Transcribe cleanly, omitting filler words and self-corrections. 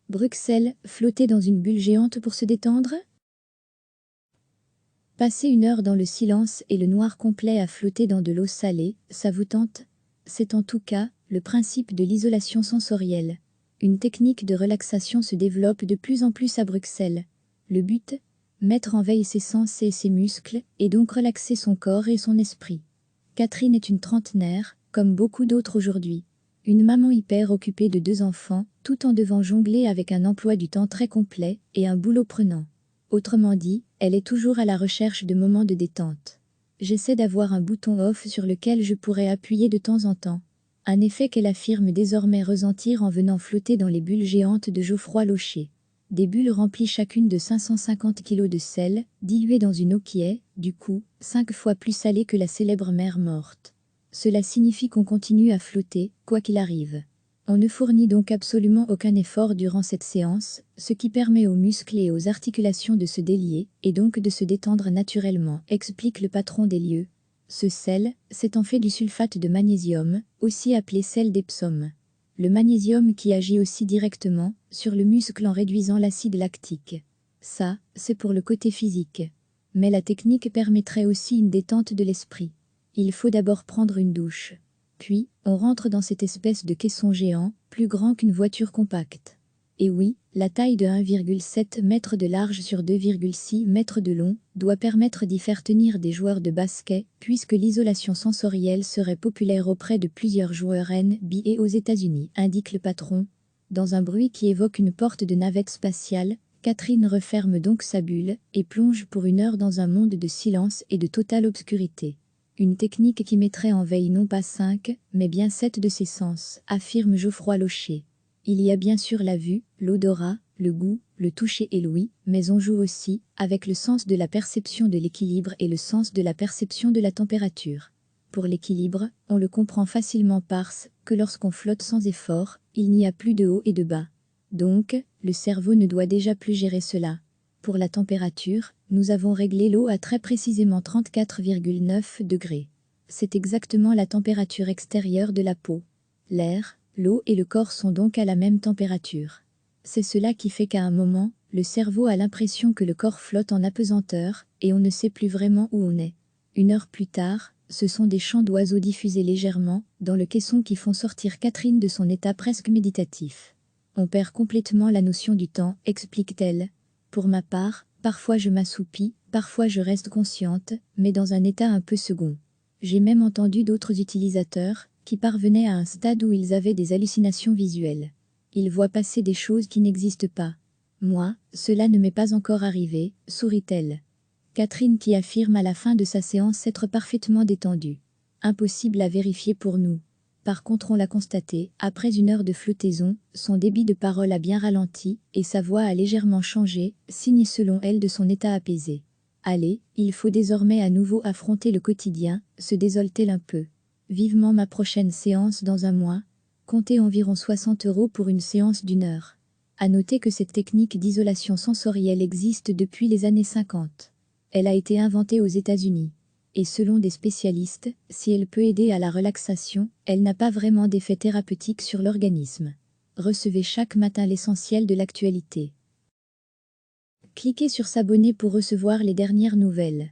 Bruxelles, flotter dans une bulle géante pour se détendre? Passer 1 heure dans le silence et le noir complet à flotter dans de l'eau salée, ça vous tente? C'est en tout cas le principe de l'isolation sensorielle. Une technique de relaxation se développe de plus en plus à Bruxelles. Le but? Mettre en veille ses sens et ses muscles, et donc relaxer son corps et son esprit. Catherine est une trentenaire, comme beaucoup d'autres aujourd'hui. Une maman hyper occupée de 2 enfants, tout en devant jongler avec un emploi du temps très complet et un boulot prenant. Autrement dit, elle est toujours à la recherche de moments de détente. J'essaie d'avoir un bouton off sur lequel je pourrais appuyer de temps en temps. Un effet qu'elle affirme désormais ressentir en venant flotter dans les bulles géantes de Geoffroy Locher. Des bulles remplies chacune de 550 kg de sel, diluées dans une eau qui est, du coup, 5 fois plus salée que la célèbre mer morte. Cela signifie qu'on continue à flotter, quoi qu'il arrive. On ne fournit donc absolument aucun effort durant cette séance, ce qui permet aux muscles et aux articulations de se délier, et donc de se détendre naturellement, explique le patron des lieux. Ce sel, c'est en fait du sulfate de magnésium, aussi appelé sel d'Epsom. Le magnésium qui agit aussi directement sur le muscle en réduisant l'acide lactique. Ça, c'est pour le côté physique. Mais la technique permettrait aussi une détente de l'esprit. Il faut d'abord prendre une douche. Puis, on rentre dans cette espèce de caisson géant, plus grand qu'une voiture compacte. Et oui, la taille de 1,7 m de large sur 2,6 m de long doit permettre d'y faire tenir des joueurs de basket, puisque l'isolation sensorielle serait populaire auprès de plusieurs joueurs NBA aux États-Unis, indique le patron. Dans un bruit qui évoque une porte de navette spatiale, Catherine referme donc sa bulle et plonge pour 1 heure dans un monde de silence et de totale obscurité. Une technique qui mettrait en veille non pas 5, mais bien 7 de ses sens, affirme Geoffroy Locher. Il y a bien sûr la vue, l'odorat, le goût, le toucher et l'ouïe, mais on joue aussi avec le sens de la perception de l'équilibre et le sens de la perception de la température. Pour l'équilibre, on le comprend facilement parce que lorsqu'on flotte sans effort, il n'y a plus de haut et de bas. Donc, le cerveau ne doit déjà plus gérer cela. Pour la température, nous avons réglé l'eau à très précisément 34,9 degrés. C'est exactement la température extérieure de la peau. L'air, l'eau et le corps sont donc à la même température. C'est cela qui fait qu'à un moment, le cerveau a l'impression que le corps flotte en apesanteur, et on ne sait plus vraiment où on est. 1 heure plus tard, ce sont des chants d'oiseaux diffusés légèrement dans le caisson qui font sortir Catherine de son état presque méditatif. On perd complètement la notion du temps, explique-t-elle. Pour ma part, parfois je m'assoupis, parfois je reste consciente, mais dans un état un peu second. J'ai même entendu d'autres utilisateurs qui parvenaient à un stade où ils avaient des hallucinations visuelles. Ils voient passer des choses qui n'existent pas. Moi, cela ne m'est pas encore arrivé, sourit-elle. Catherine qui affirme à la fin de sa séance s'être parfaitement détendue. Impossible à vérifier pour nous. Par contre on l'a constaté, après 1 heure de flottaison, son débit de parole a bien ralenti, et sa voix a légèrement changé, signe selon elle de son état apaisé. Allez, il faut désormais à nouveau affronter le quotidien, se désole-t-elle un peu. Vivement ma prochaine séance dans un mois. Comptez environ 60 € pour une séance d'1 heure. À noter que cette technique d'isolation sensorielle existe depuis les années 50. Elle a été inventée aux États-Unis. Et selon des spécialistes, si elle peut aider à la relaxation, elle n'a pas vraiment d'effet thérapeutique sur l'organisme. Recevez chaque matin l'essentiel de l'actualité. Cliquez sur s'abonner pour recevoir les dernières nouvelles.